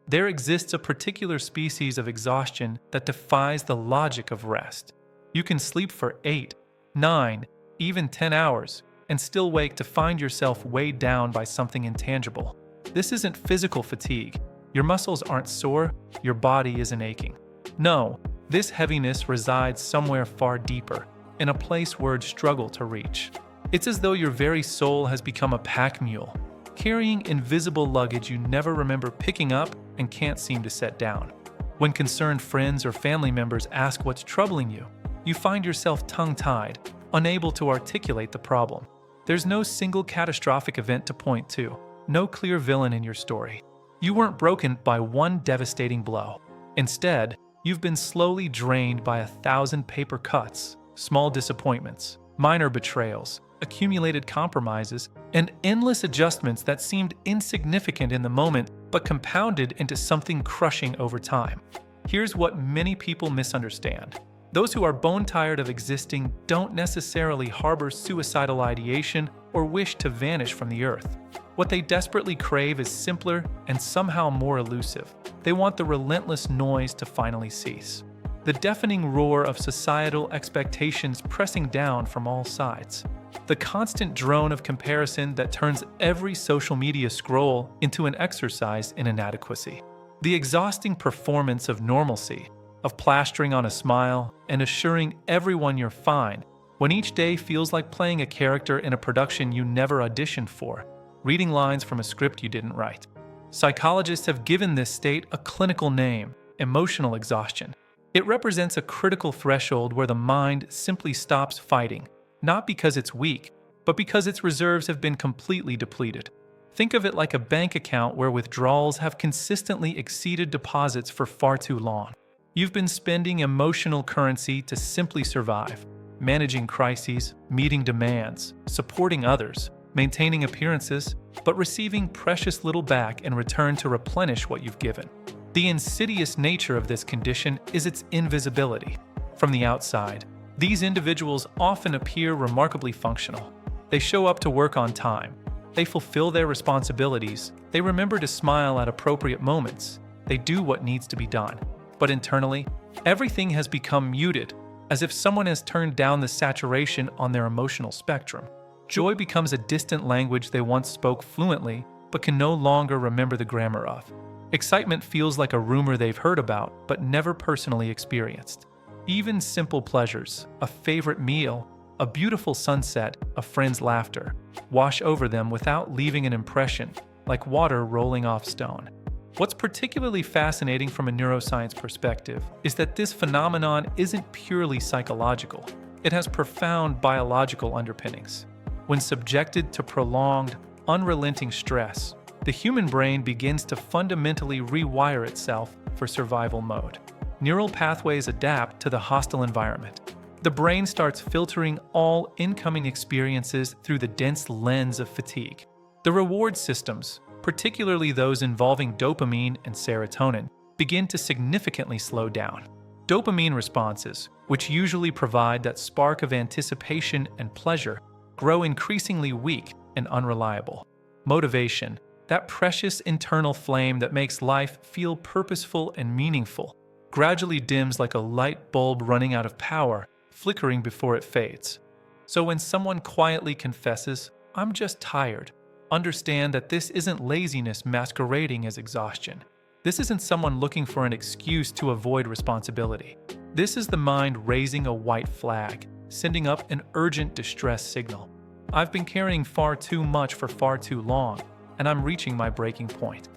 There exists a particular species of exhaustion that defies the logic of rest. You can sleep for 8, 9, even 10 hours, and still wake to find yourself weighed down by something intangible. This isn't physical fatigue. Your muscles aren't sore, your body isn't aching. No, this heaviness resides somewhere far deeper, in a place words struggle to reach. It's as though your very soul has become a pack mule, carrying invisible luggage you never remember picking up and can't seem to set down. When concerned friends or family members ask what's troubling you, you find yourself tongue-tied, unable to articulate the problem. There's no single catastrophic event to point to, no clear villain in your story. You weren't broken by one devastating blow. Instead, you've been slowly drained by 1,000 paper cuts, small disappointments, minor betrayals, accumulated compromises, and endless adjustments that seemed insignificant in the moment but compounded into something crushing over time. Here's what many people misunderstand. Those who are bone-tired of existing don't necessarily harbor suicidal ideation or wish to vanish from the earth. What they desperately crave is simpler and somehow more elusive. They want the relentless noise to finally cease. The deafening roar of societal expectations pressing down from all sides. The constant drone of comparison that turns every social media scroll into an exercise in inadequacy. The exhausting performance of normalcy, of plastering on a smile and assuring everyone you're fine, when each day feels like playing a character in a production you never auditioned for, reading lines from a script you didn't write. Psychologists have given this state a clinical name: emotional exhaustion. It represents a critical threshold where the mind simply stops fighting, not because it's weak, but because its reserves have been completely depleted. Think of it like a bank account where withdrawals have consistently exceeded deposits for far too long. You've been spending emotional currency to simply survive, managing crises, meeting demands, supporting others, maintaining appearances, but receiving precious little back in return to replenish what you've given. The insidious nature of this condition is its invisibility. From the outside, these individuals often appear remarkably functional. They show up to work on time. They fulfill their responsibilities. They remember to smile at appropriate moments. They do what needs to be done. But internally, everything has become muted, as if someone has turned down the saturation on their emotional spectrum. Joy becomes a distant language they once spoke fluently, but can no longer remember the grammar of. Excitement feels like a rumor they've heard about, but never personally experienced. Even simple pleasures, a favorite meal, a beautiful sunset, a friend's laughter, wash over them without leaving an impression, like water rolling off stone. What's particularly fascinating from a neuroscience perspective is that this phenomenon isn't purely psychological. It has profound biological underpinnings. When subjected to prolonged, unrelenting stress, the human brain begins to fundamentally rewire itself for survival mode. Neural pathways adapt to the hostile environment. The brain starts filtering all incoming experiences through the dense lens of fatigue. The reward systems, particularly those involving dopamine and serotonin, begin to significantly slow down. Dopamine responses, which usually provide that spark of anticipation and pleasure, grow increasingly weak and unreliable. Motivation, that precious internal flame that makes life feel purposeful and meaningful, gradually dims like a light bulb running out of power, flickering before it fades. So when someone quietly confesses, "I'm just tired," understand that this isn't laziness masquerading as exhaustion. This isn't someone looking for an excuse to avoid responsibility. This is the mind raising a white flag, sending up an urgent distress signal. I've been carrying far too much for far too long, and I'm reaching my breaking point.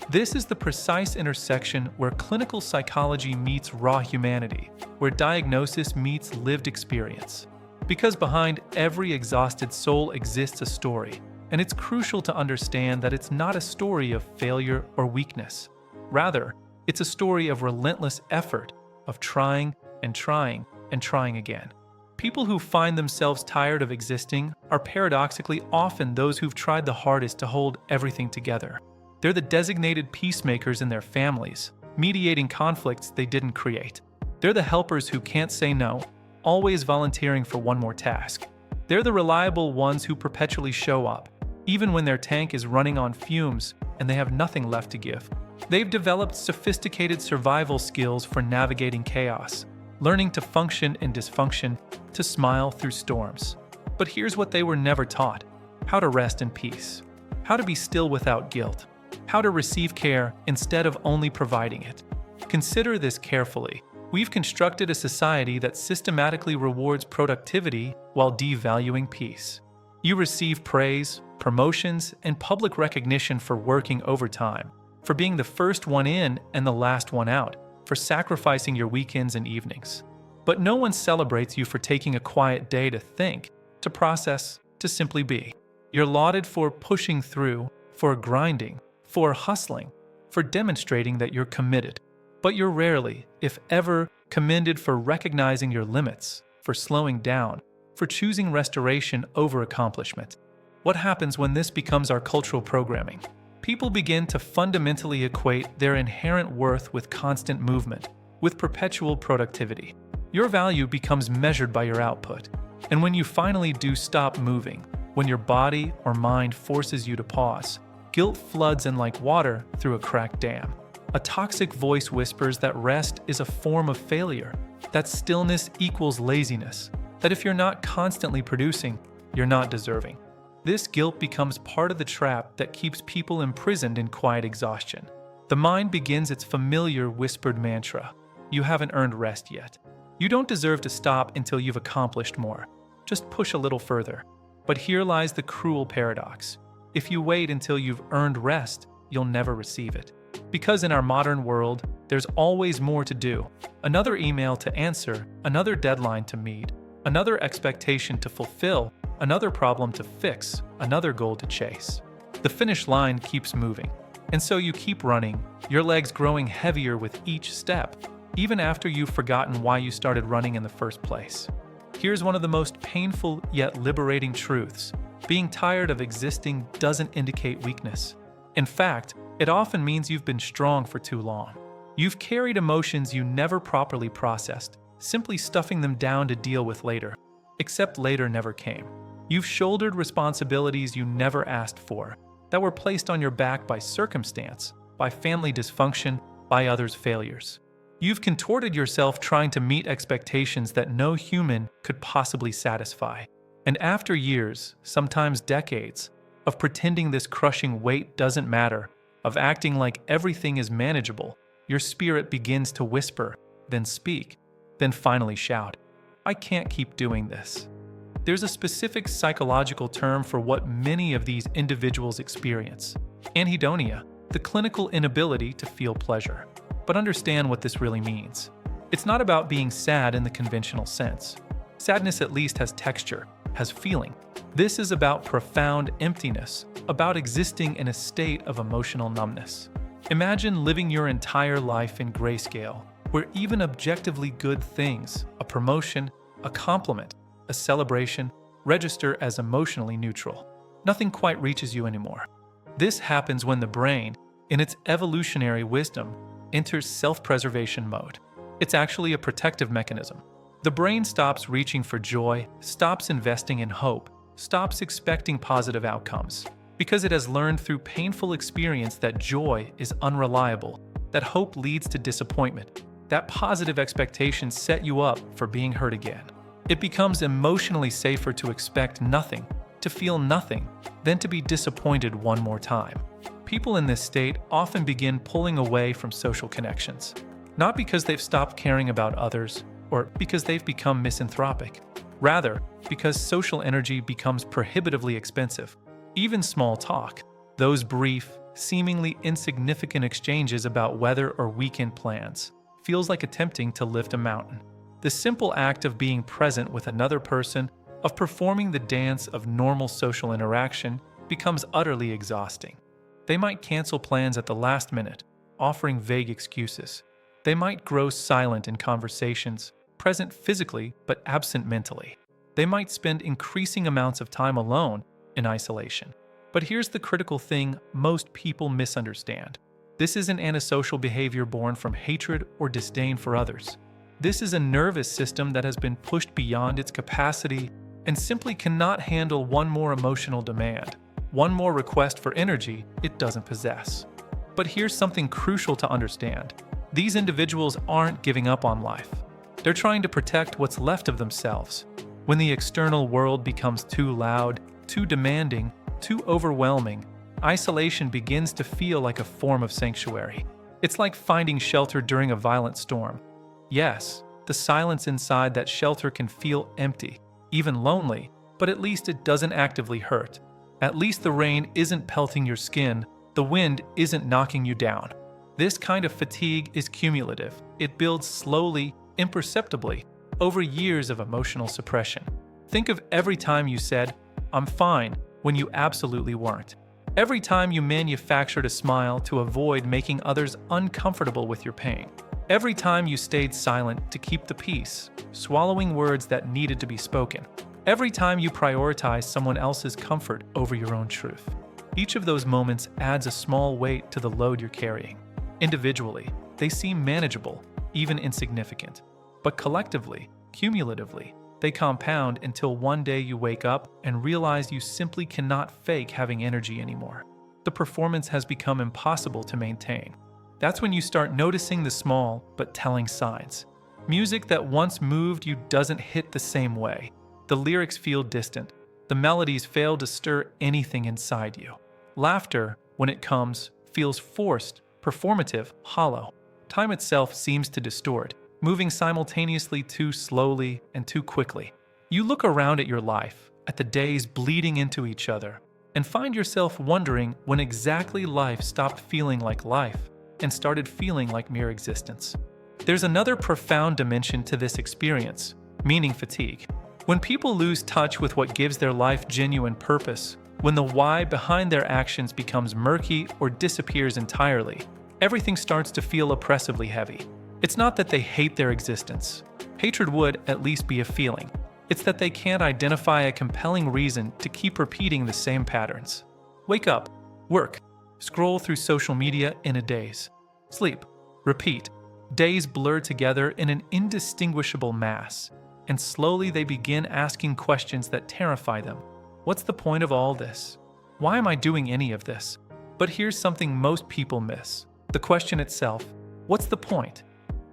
This is the precise intersection where clinical psychology meets raw humanity, where diagnosis meets lived experience. Because behind every exhausted soul exists a story, and it's crucial to understand that it's not a story of failure or weakness. Rather, it's a story of relentless effort, of trying and trying and trying again. People who find themselves tired of existing are paradoxically often those who've tried the hardest to hold everything together. They're the designated peacemakers in their families, mediating conflicts they didn't create. They're the helpers who can't say no, always volunteering for one more task. They're the reliable ones who perpetually show up, even when their tank is running on fumes and they have nothing left to give. They've developed sophisticated survival skills for navigating chaos, learning to function in dysfunction, to smile through storms. But here's what they were never taught: how to rest in peace, how to be still without guilt, how to receive care instead of only providing it. Consider this carefully. We've constructed a society that systematically rewards productivity while devaluing peace. You receive praise, promotions, and public recognition for working overtime, for being the first one in and the last one out, for sacrificing your weekends and evenings. But no one celebrates you for taking a quiet day to think, to process, to simply be. You're lauded for pushing through, for grinding, for hustling, for demonstrating that you're committed. But you're rarely, if ever, commended for recognizing your limits, for slowing down, for choosing restoration over accomplishment. What happens when this becomes our cultural programming? People begin to fundamentally equate their inherent worth with constant movement, with perpetual productivity. Your value becomes measured by your output. And when you finally do stop moving, when your body or mind forces you to pause, guilt floods in like water through a cracked dam. A toxic voice whispers that rest is a form of failure, that stillness equals laziness, that if you're not constantly producing, you're not deserving. This guilt becomes part of the trap that keeps people imprisoned in quiet exhaustion. The mind begins its familiar whispered mantra: you haven't earned rest yet. You don't deserve to stop until you've accomplished more. Just push a little further. But here lies the cruel paradox. If you wait until you've earned rest, you'll never receive it. Because in our modern world, there's always more to do. Another email to answer, another deadline to meet, another expectation to fulfill, another problem to fix, another goal to chase. The finish line keeps moving. And so you keep running, your legs growing heavier with each step, even after you've forgotten why you started running in the first place. Here's one of the most painful yet liberating truths. Being tired of existing doesn't indicate weakness. In fact, it often means you've been strong for too long. You've carried emotions you never properly processed, simply stuffing them down to deal with later. Except later never came. You've shouldered responsibilities you never asked for, that were placed on your back by circumstance, by family dysfunction, by others' failures. You've contorted yourself trying to meet expectations that no human could possibly satisfy. And after years, sometimes decades, of pretending this crushing weight doesn't matter, of acting like everything is manageable, your spirit begins to whisper, then speak, then finally shout, I can't keep doing this. There's a specific psychological term for what many of these individuals experience: anhedonia, the clinical inability to feel pleasure. But understand what this really means. It's not about being sad in the conventional sense. Sadness at least has texture, has feeling. This is about profound emptiness, about existing in a state of emotional numbness. Imagine living your entire life in grayscale, where even objectively good things, a promotion, a compliment, a celebration, register as emotionally neutral. Nothing quite reaches you anymore. This happens when the brain, in its evolutionary wisdom, enters self-preservation mode. It's actually a protective mechanism. The brain stops reaching for joy, stops investing in hope, stops expecting positive outcomes, because it has learned through painful experience that joy is unreliable, that hope leads to disappointment, that positive expectations set you up for being hurt again. It becomes emotionally safer to expect nothing, to feel nothing, than to be disappointed one more time. People in this state often begin pulling away from social connections, not because they've stopped caring about others or because they've become misanthropic. Rather, because social energy becomes prohibitively expensive. Even small talk, those brief, seemingly insignificant exchanges about weather or weekend plans, feels like attempting to lift a mountain. The simple act of being present with another person, of performing the dance of normal social interaction, becomes utterly exhausting. They might cancel plans at the last minute, offering vague excuses. They might grow silent in conversations, present physically but absent mentally. They might spend increasing amounts of time alone in isolation. But here's the critical thing most people misunderstand. This isn't antisocial behavior born from hatred or disdain for others. This is a nervous system that has been pushed beyond its capacity and simply cannot handle one more emotional demand, one more request for energy it doesn't possess. But here's something crucial to understand. These individuals aren't giving up on life. They're trying to protect what's left of themselves. When the external world becomes too loud, too demanding, too overwhelming, isolation begins to feel like a form of sanctuary. It's like finding shelter during a violent storm. Yes, the silence inside that shelter can feel empty, even lonely, but at least it doesn't actively hurt. At least the rain isn't pelting your skin, the wind isn't knocking you down. This kind of fatigue is cumulative. It builds slowly, imperceptibly, over years of emotional suppression. Think of every time you said, "I'm fine," when you absolutely weren't. Every time you manufactured a smile to avoid making others uncomfortable with your pain. Every time you stayed silent to keep the peace, swallowing words that needed to be spoken. Every time you prioritized someone else's comfort over your own truth. Each of those moments adds a small weight to the load you're carrying. Individually, they seem manageable, even insignificant. But collectively, cumulatively, they compound until one day you wake up and realize you simply cannot fake having energy anymore. The performance has become impossible to maintain. That's when you start noticing the small but telling signs. Music that once moved you doesn't hit the same way. The lyrics feel distant. The melodies fail to stir anything inside you. Laughter, when it comes, feels forced, performative, hollow. Time itself seems to distort, moving simultaneously too slowly and too quickly. You look around at your life, at the days bleeding into each other, and find yourself wondering when exactly life stopped feeling like life and started feeling like mere existence. There's another profound dimension to this experience, meaning fatigue. When people lose touch with what gives their life genuine purpose, when the why behind their actions becomes murky or disappears entirely, everything starts to feel oppressively heavy. It's not that they hate their existence. Hatred would at least be a feeling. It's that they can't identify a compelling reason to keep repeating the same patterns. Wake up, work, scroll through social media in a daze. Sleep, repeat. Days blur together in an indistinguishable mass, and slowly they begin asking questions that terrify them. What's the point of all this? Why am I doing any of this? But here's something most people miss. The question itself, what's the point,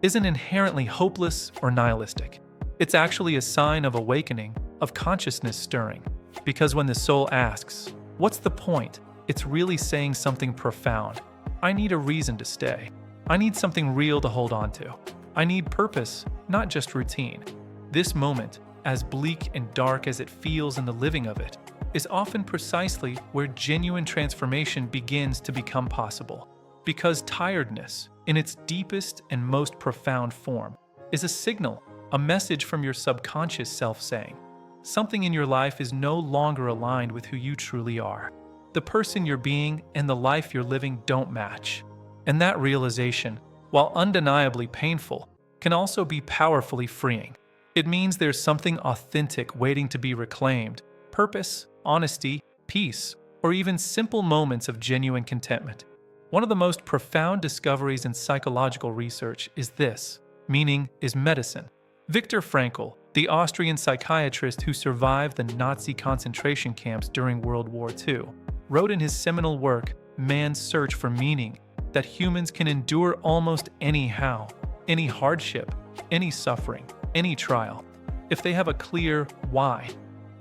isn't inherently hopeless or nihilistic. It's actually a sign of awakening, of consciousness stirring. Because when the soul asks, what's the point? It's really saying something profound. I need a reason to stay. I need something real to hold on to. I need purpose, not just routine. This moment, as bleak and dark as it feels in the living of it, is often precisely where genuine transformation begins to become possible. Because tiredness, in its deepest and most profound form, is a signal, a message from your subconscious self saying, something in your life is no longer aligned with who you truly are. The person you're being and the life you're living don't match. And that realization, while undeniably painful, can also be powerfully freeing. It means there's something authentic waiting to be reclaimed: purpose, honesty, peace, or even simple moments of genuine contentment. One of the most profound discoveries in psychological research is this: meaning is medicine. Viktor Frankl, the Austrian psychiatrist who survived the Nazi concentration camps during World War II, wrote in his seminal work, Man's Search for Meaning, that humans can endure almost anyhow, any hardship, any suffering, any trial, if they have a clear why,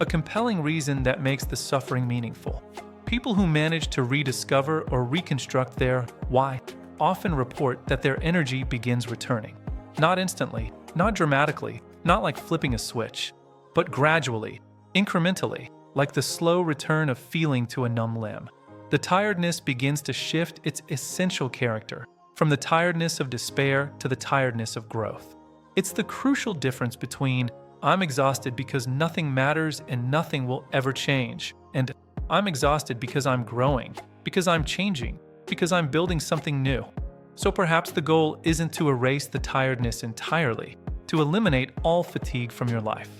a compelling reason that makes the suffering meaningful. People who manage to rediscover or reconstruct their why often report that their energy begins returning. Not instantly, not dramatically, not like flipping a switch, but gradually, incrementally, like the slow return of feeling to a numb limb. The tiredness begins to shift its essential character, from the tiredness of despair to the tiredness of growth. It's the crucial difference between I'm exhausted because nothing matters and nothing will ever change, and I'm exhausted because I'm growing, because I'm changing, because I'm building something new. So perhaps the goal isn't to erase the tiredness entirely, to eliminate all fatigue from your life.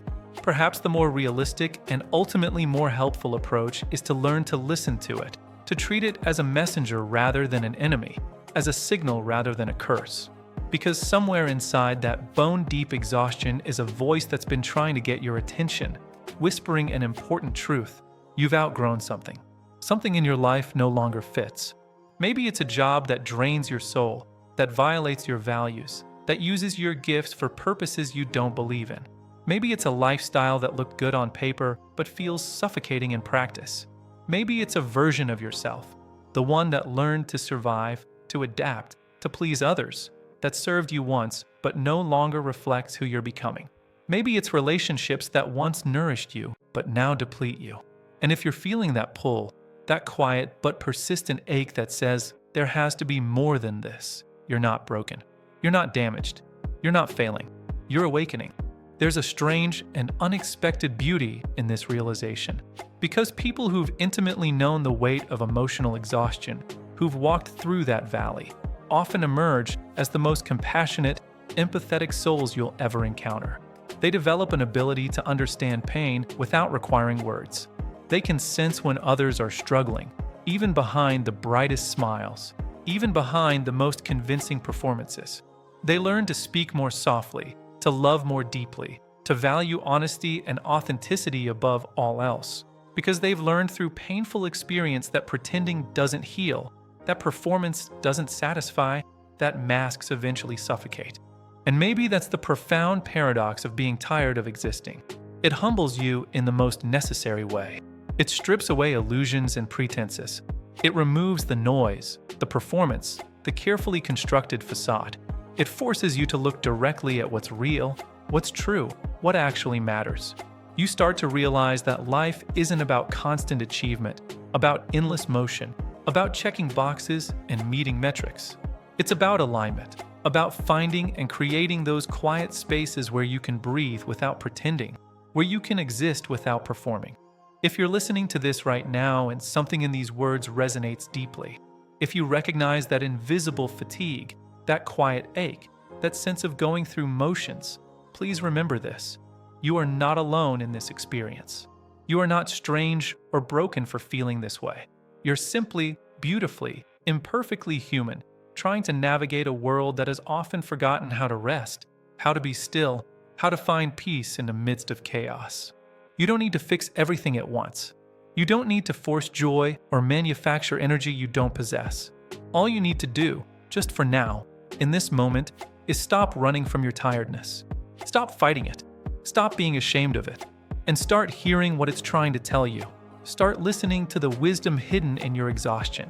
Perhaps the more realistic and ultimately more helpful approach is to learn to listen to it, to treat it as a messenger rather than an enemy, as a signal rather than a curse. Because somewhere inside that bone-deep exhaustion is a voice that's been trying to get your attention, whispering an important truth. You've outgrown something. Something in your life no longer fits. Maybe it's a job that drains your soul, that violates your values, that uses your gifts for purposes you don't believe in. Maybe it's a lifestyle that looked good on paper but feels suffocating in practice. Maybe it's a version of yourself, the one that learned to survive, to adapt, to please others, that served you once but no longer reflects who you're becoming. Maybe it's relationships that once nourished you but now deplete you. And if you're feeling that pull, that quiet but persistent ache that says there has to be more than this, you're not broken. You're not damaged. You're not failing. You're awakening. There's a strange and unexpected beauty in this realization, because people who've intimately known the weight of emotional exhaustion, who've walked through that valley, often emerge as the most compassionate, empathetic souls you'll ever encounter. They develop an ability to understand pain without requiring words. They can sense when others are struggling, even behind the brightest smiles, even behind the most convincing performances. They learn to speak more softly, to love more deeply, to value honesty and authenticity above all else, because they've learned through painful experience that pretending doesn't heal, that performance doesn't satisfy, that masks eventually suffocate. And maybe that's the profound paradox of being tired of existing. It humbles you in the most necessary way. It strips away illusions and pretenses. It removes the noise, the performance, the carefully constructed facade. It forces you to look directly at what's real, what's true, what actually matters. You start to realize that life isn't about constant achievement, about endless motion, about checking boxes and meeting metrics. It's about alignment, about finding and creating those quiet spaces where you can breathe without pretending, where you can exist without performing. If you're listening to this right now and something in these words resonates deeply, if you recognize that invisible fatigue, that quiet ache, that sense of going through motions, please remember this. You are not alone in this experience. You are not strange or broken for feeling this way. You're simply, beautifully, imperfectly human, trying to navigate a world that has often forgotten how to rest, how to be still, how to find peace in the midst of chaos. You don't need to fix everything at once. You don't need to force joy or manufacture energy you don't possess. All you need to do, just for now, in this moment, is stop running from your tiredness. Stop fighting it. Stop being ashamed of it. And start hearing what it's trying to tell you. Start listening to the wisdom hidden in your exhaustion.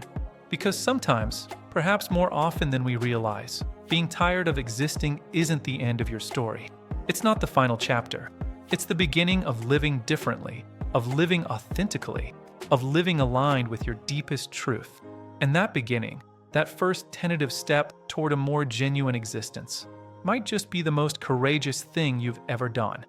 Because sometimes, perhaps more often than we realize, being tired of existing isn't the end of your story. It's not the final chapter. It's the beginning of living differently, of living authentically, of living aligned with your deepest truth. And that beginning, that first tentative step toward a more genuine existence, might just be the most courageous thing you've ever done.